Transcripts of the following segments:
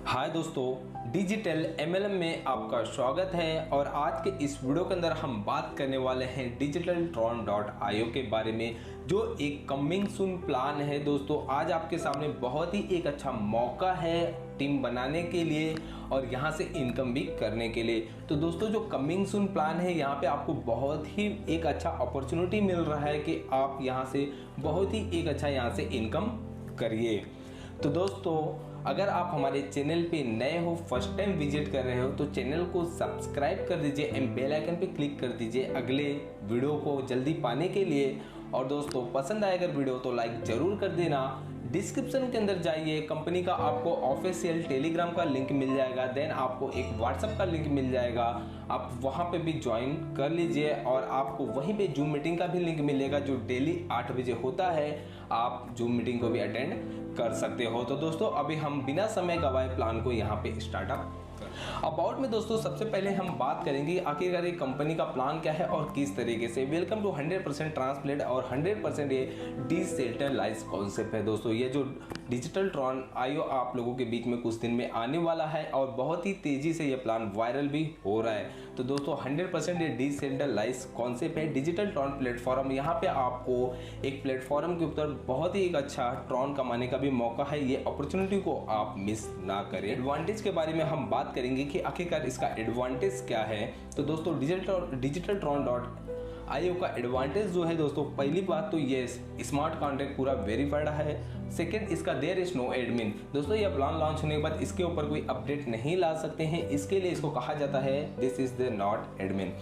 हाय दोस्तों, digital MLM में आपका स्वागत है। और आज के इस वीडियो के अंदर हम बात करने वाले हैं digitaltron.io के बारे में, जो एक कमिंग सून प्लान है। दोस्तों आज आपके सामने बहुत ही एक अच्छा मौका है टीम बनाने के लिए और यहाँ से इनकम भी करने के लिए। तो दोस्तों जो कमिंग सून प्लान है, यहाँ पे आपको बहुत ही एक अच्छा अपॉर्चुनिटी मिल रहा है कि आप यहाँ से बहुत ही एक अच्छा यहाँ से इनकम करिए। तो दोस्तों अगर आप हमारे चैनल पे नए हो, फर्स्ट टाइम विजिट कर रहे हो, तो चैनल को सब्सक्राइब कर दीजिए एंड बेल आइकन पे क्लिक कर दीजिए अगले वीडियो को जल्दी पाने के लिए। और दोस्तों पसंद आए अगर वीडियो तो लाइक जरूर कर देना। डिस्क्रिप्शन के अंदर जाइए, कंपनी का आपको ऑफिशियल टेलीग्राम का लिंक मिल जाएगा, देन आपको एक व्हाट्सएप का लिंक मिल जाएगा, आप वहां पे भी ज्वाइन कर लीजिए। और आपको वहीं पे जूम मीटिंग का भी लिंक मिलेगा जो डेली 8 बजे होता है, आप जूम मीटिंग को भी अटेंड कर सकते हो। तो दोस्तों अभी हम बिना समय गवाए प्लान को यहाँ पे स्टार्टअप अबाउट में दोस्तों सबसे पहले हम बात करेंगे आखिरकार ये कंपनी का प्लान क्या है और किस तरीके से। वेलकम टू 100% ट्रांसप्लेट और 100% ये डिसेंट्रलाइज्ड कॉन्सेप्ट है। दोस्तों ये जो digitaltron.io आप लोगों के बीच में कुछ दिन में आने वाला है और बहुत ही तेजी से ये प्लान वायरल भी हो रहा है। तो दोस्तों 100% ये डिसेंट्रलाइज्ड कॉन्सेप्ट है। डिजिटलट्रॉन प्लेटफॉर्म, यहाँ पे आपको एक प्लेटफॉर्म के ऊपर बहुत ही एक अच्छा ट्रॉन कमाने का भी मौका है। ये अपॉर्चुनिटी को आप मिस ना करें। एडवांटेज के बारे में हम बात करेंगे कि आखिरकार इसका एडवांटेज क्या है। तो दोस्तों digitaltron.io का एडवांटेज जो है दोस्तों, पहली बात तो ये स्मार्ट कॉन्ट्रैक्ट पूरा वेरीफाइड है। सेकंड, इसका देयर इज नो एडमिन। दोस्तों ये प्लान लॉन्च होने के बाद इसके ऊपर कोई अपडेट नहीं ला सकते हैं, इसके लिए इसको कहा जाता है this is the not admin.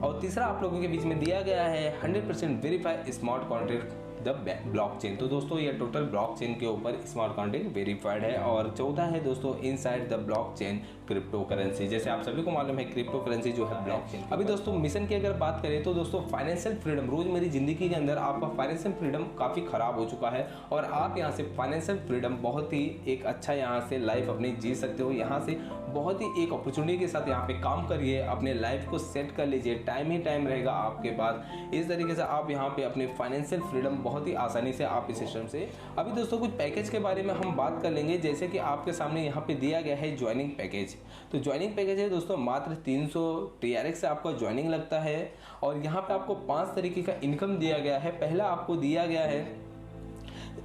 और तीसरा आप लोगों के बीच में दिया गया है 100% verified smart contract the blockchain. तो दोस्तों ये टोटल ब्लॉकचेन के ऊपर स्मार्ट कॉन्ट्रैक्ट वेरीफाइड है। और चौथा है दोस्तों inside the blockchain crypto currency. जैसे आप सभी को मालूम है क्रिप्टो करेंसी जो है ब्लॉकचेन। अभी दोस्तों मिशन की अगर बात करें तो दोस्तों फाइनेंशियल फ्रीडम, रोजमेरी जिंदगी के अंदर आपका फाइनेंशियल फ्रीडम काफी खराब हो चुका है और आप यहाँ से फाइनेंशियल फ्रीडम बहुत ही एक अच्छा यहाँ से लाइफ अपनी जी सकते हो। यहाँ से बहुत ही एक अपॉर्चुनिटी के साथ यहाँ पे काम करिए, अपने लाइफ को सेट कर लीजिए, टाइम ही टाइम रहेगा आपके पास। इस तरीके से आप यहाँ पे अपने फाइनेंशियल फ्रीडम बहुत ही आसानी से आप इस सिस्टम से। अभी दोस्तों कुछ पैकेज के बारे में हम बात कर लेंगे, जैसे कि आपके सामने यहाँ पे दिया गया है ज्वाइनिंग पैकेज। तो ज्वाइनिंग पैकेज है दोस्तों मात्र 300 TRX से आपका ज्वाइनिंग लगता है। और यहाँ पे आपको 5 तरीके का इनकम दिया गया है। पहला आपको दिया गया है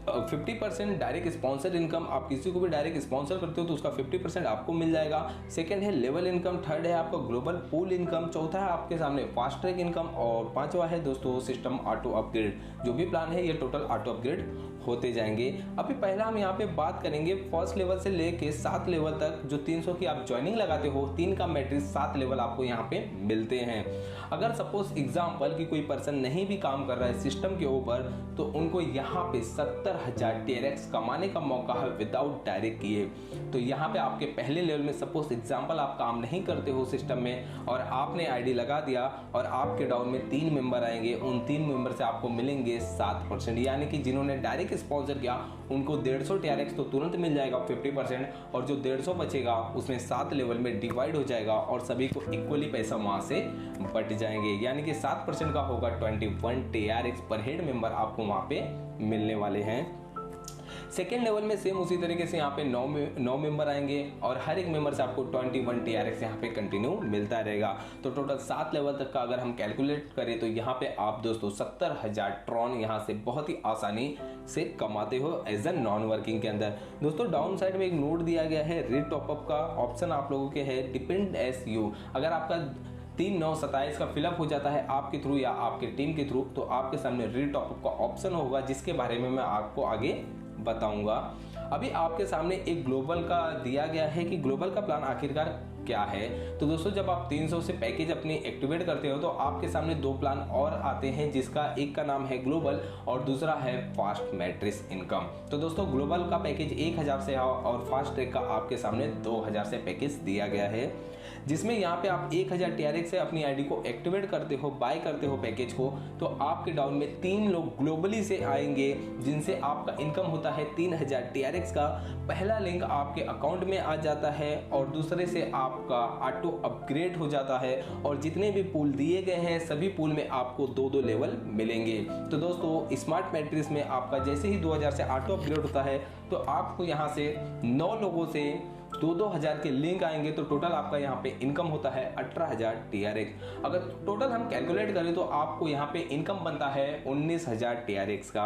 50% डायरेक्ट स्पॉन्सर इनकम। आप किसी को भी डायरेक्ट स्पॉन्सर करते हो तो उसका 50% आपको मिल जाएगा। सेकंड है लेवल इनकम। थर्ड है आपका ग्लोबल पूल इनकम। चौथा है आपके सामने फास्ट ट्रैक इनकम। और पांचवा है दोस्तों सिस्टम ऑटो अपग्रेड। जो भी प्लान है ये टोटल ऑटो अपग्रेड होते जाएंगे। अभी पहला हम यहाँ पे बात करेंगे फर्स्ट लेवल से लेके 7 लेवल तक। जो 300 की आप ज्वाइनिंग लगाते हो, 3 का मैट्रिक्स 7 लेवल आपको यहाँ पे मिलते हैं। अगर सपोज एग्जाम्पल कि कोई पर्सन नहीं भी काम कर रहा है सिस्टम के ऊपर, तो उनको यहाँ पे 70,000 TRX कमाने का मौका है विदाउट डायरेक्ट किए। तो यहाँ पे आपके पहले लेवल में सपोज एग्जाम्पल आप काम नहीं करते हो सिस्टम में और आपने ID लगा दिया और आपके डाउन में 3 मेंबर आएंगे, उन 3 मेंबर से आपको मिलेंगे 7%। यानी कि जिन्होंने डायरेक्ट स्पॉन्सर किया उनको 150 TRX तो तुरंत मिल जाएगा 50%, और जो 150 बचेगा उसमें 7 लेवल में डिवाइड हो जाएगा और सभी को इक्वली पैसा वहां से बट जाएंगे। यानी कि 7% का होगा 21 TRX पर हेड मेंबर आपको वहां पे मिलने वाले हैं। सेकेंड लेवल में सेम उसी तरीके से यहाँ पे 9 मेंबर आएंगे और हर एक मेंबर से आपको 21 TRX यहाँ पे कंटिन्यू मिलता रहेगा। तो टोटल 7 लेवल तक का अगर हम कैलकुलेट करें तो यहाँ पे आप दोस्तों 70,000 ट्रॉन यहाँ से बहुत ही आसानी से कमाते हो एज अ नॉन वर्किंग के अंदर। दोस्तों डाउन साइड में एक नोट दिया गया है, रेट टॉपअप का ऑप्शन आप लोगों के है डिपेंड एस यू। अगर आपका 3/9/27 का फिलअप हो जाता है आपके थ्रू या आपके टीम के थ्रू, तो आपके सामने रेट टॉपअप का ऑप्शन होगा, जिसके बारे में मैं आपको आगे बताऊंगा। अभी आपके सामने एक ग्लोबल का दिया गया है कि ग्लोबल का प्लान आखिरकार क्या है। तो दोस्तों जब आप 300 से पैकेज अपनी एक्टिवेट करते हो तो आपके सामने 2 प्लान और आते हैं, जिसका एक का नाम है ग्लोबल और दूसरा है फास्ट मैट्रिक्स इनकम। तो दोस्तों ग्लोबल का पैकेज 1000 से है और फास्ट ट्रैक का आपके सामने 2000 से पैकेज दिया गया है, जिसमें यहाँ पे आप 1000 TRX से अपनी ID को एक्टिवेट करते हो, बाय करते हो पैकेज को, तो आपके डाउन में 3 लोग ग्लोबली से आएंगे जिनसे आपका इनकम होता है 3000 TRX TRX का पहला लिंक आपके अकाउंट में आ जाता है और दूसरे से आपका ऑटो अपग्रेड हो जाता है और जितने भी पूल दिए गए हैं सभी पूल में आपको 2-2 लेवल मिलेंगे। तो दोस्तों स्मार्ट मैट्रिक्स में आपका जैसे ही 2000 से ऑटो अपग्रेड होता है तो आपको यहाँ से 9 लोगों से 2-2 हज़ार के लिंक आएंगे। तो टोटल आपका यहाँ पे इनकम होता है 18,000 TRX। अगर टोटल हम कैलकुलेट करें तो आपको यहाँ पे इनकम बनता है 19,000 TRX का।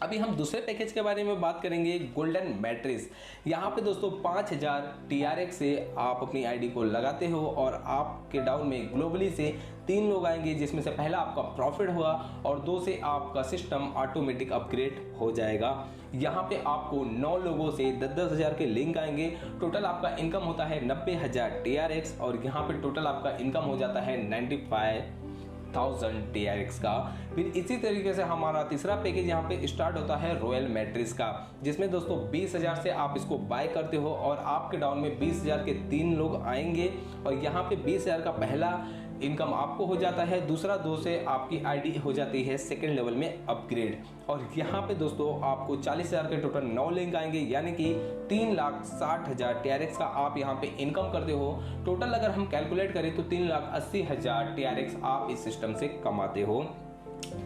अभी हम दूसरे पैकेज के बारे में बात करेंगे, गोल्डन मैट्रिक्स। यहाँ पे दोस्तों 5,000 TRX से आप अपनी आईडी को लगाते हो और आपके डाउन में ग्लोबली से 3 लोग आएंगे, जिसमें से पहला आपका प्रॉफिट हुआ और 2 से आपका सिस्टम ऑटोमेटिक अपग्रेड हो जाएगा। यहाँ पे आपको 9 लोगों से 10-10 हज़ार के लिंक आएंगे। टोटल आपका इनकम होता है 90,000 TRX और यहाँ पे टोटल आपका इनकम हो जाता है 95,000 TRX का। फिर इसी तरीके से हमारा तीसरा पैकेज यहाँ पे स्टार्ट होता है रॉयल मैट्रिक्स का, जिसमें दोस्तों 20,000 से आप इसको बाय करते हो और आपके डाउन में 20,000 के 3 लोग आएंगे और यहाँ पे 20,000 का पहला इनकम आपको हो जाता है, दूसरा 2 से आपकी आईडी हो जाती है सेकंड लेवल में अपग्रेड और यहाँ पे दोस्तों आपको 40,000 के टोटल 9 लिंक आएंगे, यानी कि 3,60,000 TRX का आप यहाँ पे इनकम करते हो। टोटल अगर हम कैलकुलेट करें तो 3,80,000 TRX आप इस सिस्टम से कमाते हो।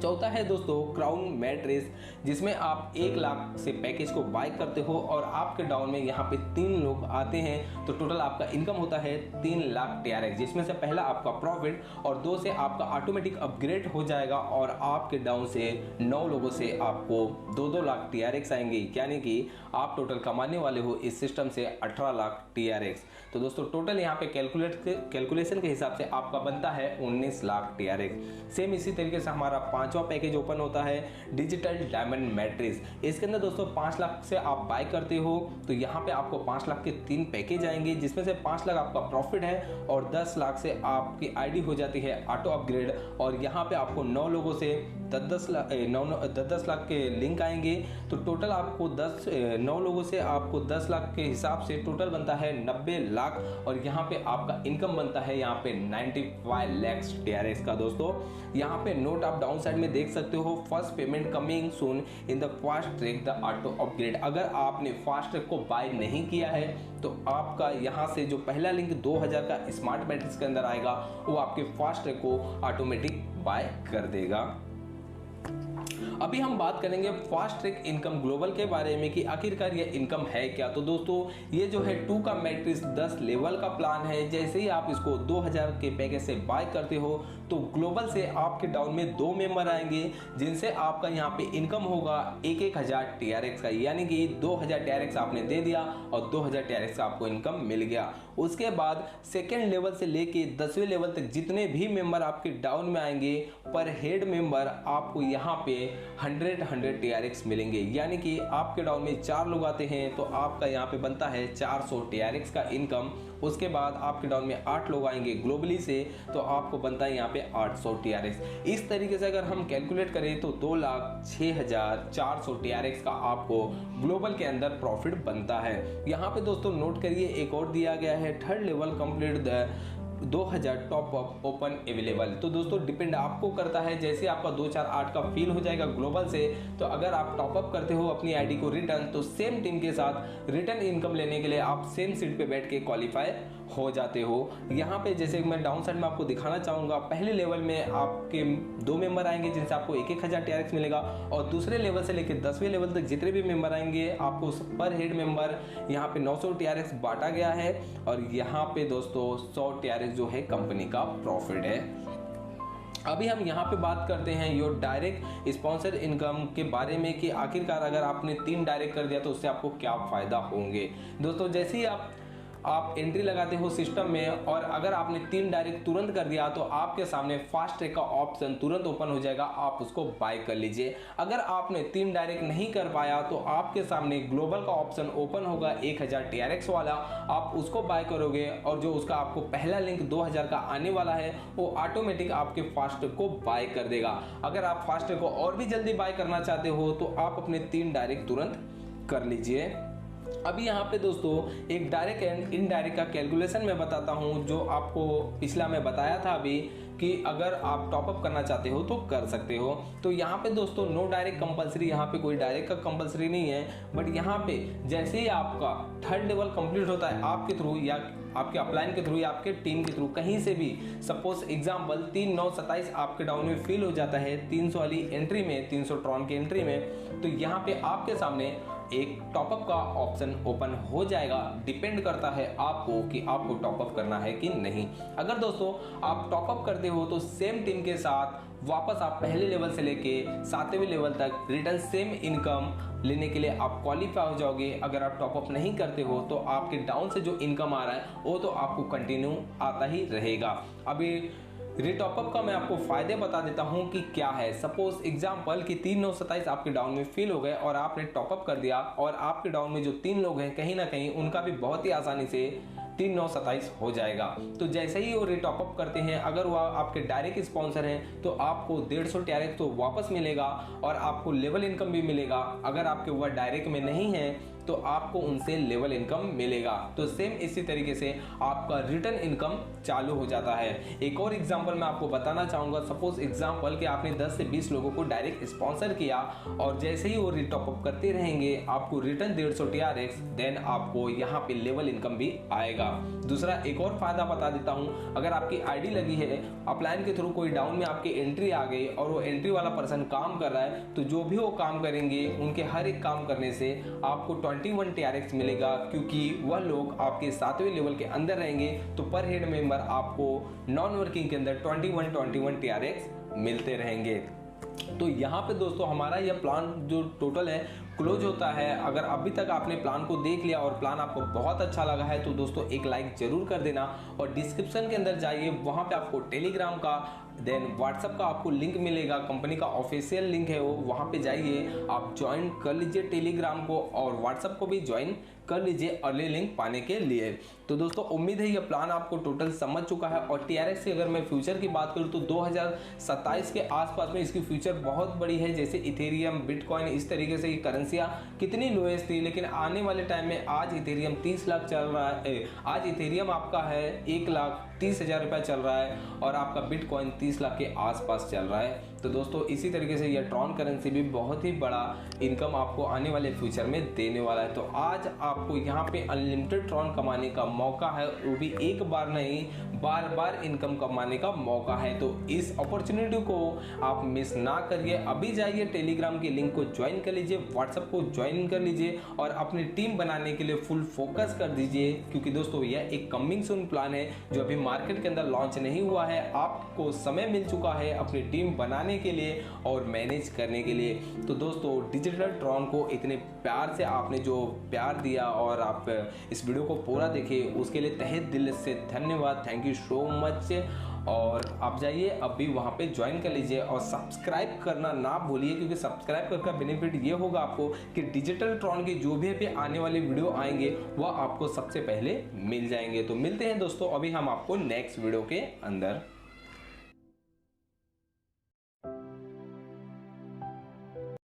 चौथा है दोस्तों क्राउन मैट्रिक्स, जिसमें आप 1 लाख से पैकेज को बाय करते हो और आपके डाउन में यहाँ पे 3 लोग आते हैं। तो टोटल आपका इनकम होता है 3 लाख TRX, जिसमें से पहला आपका प्रॉफिट और 2 से आपका ऑटोमेटिक अपग्रेड हो जाएगा और आपके डाउन से 9 लोगों से आपको 2-2 लाख TRX आएंगे, यानी कि आप टोटल कमाने वाले हो इस सिस्टम से 18 लाख TRX। तो दोस्तों टोटल यहाँ पे कैलकुलेशन के हिसाब से आपका बनता है 19 लाख TRX। सेम इसी तरीके से हमारा 5वां पैकेज ओपन होता है डिजिटल डायमंड मैट्रिक्स। इसके अंदर दोस्तों 5 लाख से आप बाय करते हो तो यहाँ पे आपको 5 लाख के 3 पैकेज आएंगे, जिसमें से 5 लाख आपका प्रॉफिट है और 10 लाख से आपकी आईडी हो जाती है ऑटो अपग्रेड और यहाँ पे आपको 9 लोगों से 10 लाख के लिंक आएंगे। तो टोटल आपको 9 लोगों से आपको 10 लाख के हिसाब से टोटल बनता है 90 लाख और यहाँ पे आपका इनकम बनता है यहाँ पे 95 लाख TRX का। दोस्तों यहाँ पे नोट आप डाउन साइड में देख सकते हो, first payment coming soon in the fast track the auto upgrade. अगर आपने फास्ट ट्रैक को बाय नहीं किया है तो आपका यहाँ से जो पहला लिंक 2000 का स्मार्ट मैट्रिक्स के अंदर आएगा वो आपके फास्ट ट्रैक को ऑटोमेटिक बाय कर देगा। अभी हम बात करेंगे फास्ट ट्रैक इनकम ग्लोबल के बारे में कि आखिरकार ये इनकम है क्या। तो दोस्तों ये जो है 2 का मैट्रिक्स 10 लेवल का प्लान है। जैसे ही आप इसको 2000 के पैकेज से बाय करते हो तो ग्लोबल से आपके डाउन में 2 मेंबर आएंगे, जिनसे आपका यहाँ पे इनकम होगा 1,000 TRX का, यानी कि 2,000 TRX आपने दे दिया और 2,000 TRX का आपको इनकम मिल गया। उसके बाद सेकेंड लेवल से लेके 10वें लेवल तक जितने भी मेंबर आपके डाउन में आएंगे पर हेड मेंबर आपको यहाँ पे 100 TRX मिलेंगे, यानी कि आपके डाउन में 4 लोग आते हैं तो आपका यहाँ पे बनता है 400 TRX का इनकम। उसके बाद आपके डाउन में 8 लोग आएंगे ग्लोबली से तो आपको बनता है यहाँ पे 800 TRX। इस तरीके से अगर हम कैलकुलेट करें तो 2,06,400 TRX का आपको ग्लोबल के अंदर प्रॉफिट बनता है। यहाँ पे दोस्तों नोट करिए एक और दिया गया है, third level complete the 2000 top up open available. तो दोस्तों डिपेंड आपको करता है, जैसे आपका 248 का फील हो जाएगा ग्लोबल से तो अगर आप टॉप अप करते हो अपनी आईडी को रिटर्न तो सेम टीम के साथ रिटर्न इनकम लेने के लिए आप सेम सीट पे बैठ के क्वालिफाई हो जाते हो। यहाँ पे जैसे मैं डाउन साइड में आपको दिखाना चाहूँगा, पहले लेवल में आपके 2 मेंबर आएंगे जिनसे आपको 1,000 TRX मिलेगा और दूसरे लेवल से लेकर 10वें लेवल तक जितने भी मेंबर आएंगे आपको पर हेड मेंबर यहाँ पे 900 TRX बांटा गया है और यहाँ पे दोस्तों 100 TRX जो है कंपनी का प्रॉफिट है। अभी हम यहाँ पे बात करते हैं योर डायरेक्ट स्पॉन्सर इनकम के बारे में कि आखिरकार अगर आपने 3 डायरेक्ट कर दिया तो उससे आपको क्या फायदा होंगे। दोस्तों जैसे ही आप एंट्री लगाते हो सिस्टम में और अगर आपने 3 डायरेक्ट तुरंत कर दिया तो आपके सामने फास्ट ट्रैक का ऑप्शन तुरंत ओपन हो जाएगा, आप उसको बाय कर लीजिए। अगर आपने 3 डायरेक्ट नहीं कर पाया तो आपके सामने ग्लोबल का ऑप्शन ओपन होगा 1,000 TRX वाला, आप उसको बाय करोगे और जो उसका आपको पहला लिंक 2,000 का आने वाला है वो ऑटोमेटिक आपके फास्ट ट्रैक को बाय कर देगा। अगर आप फास्ट ट्रैक को और भी जल्दी बाय करना चाहते हो तो आप अपने 3 डायरेक्ट तुरंत कर लीजिए। अभी यहाँ पे दोस्तों एक डायरेक्ट एंड इनडायरेक्ट का कैलकुलेशन मैं बताता हूँ, जो आपको पिछला मैं बताया था अभी कि अगर आप टॉपअप करना चाहते हो तो कर सकते हो। तो यहाँ पे दोस्तों नो डायरेक्ट कंपलसरी, यहाँ पे कोई डायरेक्ट का कंपलसरी नहीं है, बट यहाँ पे जैसे ही आपका 3rd लेवल कंप्लीट होता है आपके थ्रू या आपके अपलाइन के थ्रू या आपके टीम के थ्रू कहीं से भी, सपोज एग्जांपल 3/9/27 आपके डाउन में फिल हो जाता है 300 वाली एंट्री में, 300 ट्रॉन की एंट्री में, तो यहाँ पे आपके सामने एक टॉपअप का ऑप्शन ओपन हो जाएगा। डिपेंड करता है आपको कि आपको टॉपअप करना है कि नहीं। अगर दोस्तों आप टॉपअप करते हो तो सेम टीम के साथ वापस आप पहले लेवल से लेके 7वें लेवल तक रिटर्न सेम इनकम लेने के लिए आप क्वालिफाई हो जाओगे। अगर आप टॉपअप नहीं करते हो तो आपके डाउन से जो इनकम आ रहा है वो तो आपको कंटिन्यू आता ही रहेगा। अभी रिटॉपअप का मैं आपको फायदे बता देता हूं कि क्या है। सपोज एग्जांपल कि 3/9/27 आपके डाउन में फिल हो गए और आपने टॉपअप कर दिया, और आपके डाउन में जो 3 लोग हैं कहीं ना कहीं उनका भी बहुत ही आसानी से 3/9/27 हो जाएगा। तो जैसे ही वो रिटॉपअप करते हैं, अगर वो आपके डायरेक्ट स्पॉन्सर हैं तो आपको 150 TRX तो वापस मिलेगा और आपको लेवल इनकम भी मिलेगा। अगर आपके वह डायरेक्ट में नहीं है तो आपको उनसे लेवल इनकम मिलेगा। तो सेम इसी तरीके से आपका रिटर्न इनकम चालू हो जाता है। एक और एग्जांपल मैं आपको बताना चाहूंगा। सपोज एग्जांपल कि आपने 10 से 20 लोगों को डायरेक्ट स्पॉन्सर किया और जैसे ही वो रिटॉपअप करते रहेंगे आपको रिटर्न 150 TRX, देन आपको यहाँ पे लेवल इनकम भी आएगा। दूसरा एक और फायदा बता देता हूँ, अगर आपकी आईडी लगी है अपलाइन के थ्रू, कोई डाउन में आपकी एंट्री आ गई और वो एंट्री वाला पर्सन काम कर रहा है, तो जो भी वो काम करेंगे उनके हर एक काम करने से आपको 21 TRX मिलेगा, क्योंकि वह लोग आपके 7वें लेवल के अंदर रहेंगे। तो पर हेड मेंबर आपको नॉन वर्किंग के अंदर 21 TRX मिलते रहेंगे। तो यहाँ पे दोस्तों हमारा यह प्लान जो टोटल है क्लोज होता है। अगर अभी तक आपने प्लान को देख लिया और प्लान आपको बहुत अच्छा लगा है तो दोस्तों एक लाइक जरूर कर देना, और डिस्क्रिप्शन के अंदर जाइए, वहाँ पे आपको टेलीग्राम का देन व्हाट्सएप का आपको लिंक मिलेगा, कंपनी का ऑफिशियल लिंक है वो, वहाँ पे जाइए आप ज्वाइन कर लीजिए टेलीग्राम को, और व्हाट्सएप को भी ज्वाइन कर लीजिए अर्ली लिंक पाने के लिए। तो दोस्तों उम्मीद है ये प्लान आपको टोटल समझ चुका है। और TRX की अगर मैं फ्यूचर की बात करूँ तो 2027 के आसपास में इसकी फ्यूचर बहुत बड़ी है। जैसे इथेरियम, बिटकॉइन, इस तरीके से करेंसियाँ कितनी लोएस्ट थी, लेकिन आने वाले टाइम में आज इथेरियम 30 लाख चल रहा है। आज इथेरियम आपका है 1,30,000 रुपया चल रहा है, और आपका बिटकॉइन 30 लाख के आसपास चल रहा है। तो दोस्तों इसी तरीके से यह ट्रॉन करेंसी भी बहुत ही बड़ा इनकम आपको आने वाले फ्यूचर में देने वाला है। तो आज आपको यहाँ पे अनलिमिटेड ट्रॉन कमाने का मौका है, वो भी एक बार नहीं बार बार इनकम कमाने का मौका है। तो इस अपॉर्चुनिटी को आप मिस ना करिए। अभी जाइए टेलीग्राम के लिंक को ज्वाइन कर लीजिए, व्हाट्सएप को ज्वाइन कर लीजिए, और अपनी टीम बनाने के लिए फुल फोकस कर दीजिए, क्योंकि दोस्तों यह एक कमिंग सून प्लान है जो अभी मार्केट के अंदर लॉन्च नहीं हुआ है। आपको समय मिल चुका है अपनी टीम बनाने के लिए और मैनेज करने के लिए। तो दोस्तों डिजिटल ट्रॉन को इतने प्यार से आपने जो प्यार दिया और आप इस वीडियो को पूरा देखे उसके लिए तहे दिल से धन्यवाद। Thank you so much. और आप जाइए अभी वहाँ पे ज्वाइन कर लीजिए और सब्सक्राइब करना ना भूलिए, क्योंकि सब्सक्राइब करने का बेनिफिट ये होगा आपको कि डिजिटल ट्रॉन के जो भी आने वाले वीडियो आएंगे वह आपको सबसे पहले मिल जाएंगे। तो मिलते हैं दोस्तों अभी हम आपको नेक्स्ट वीडियो के अंदर।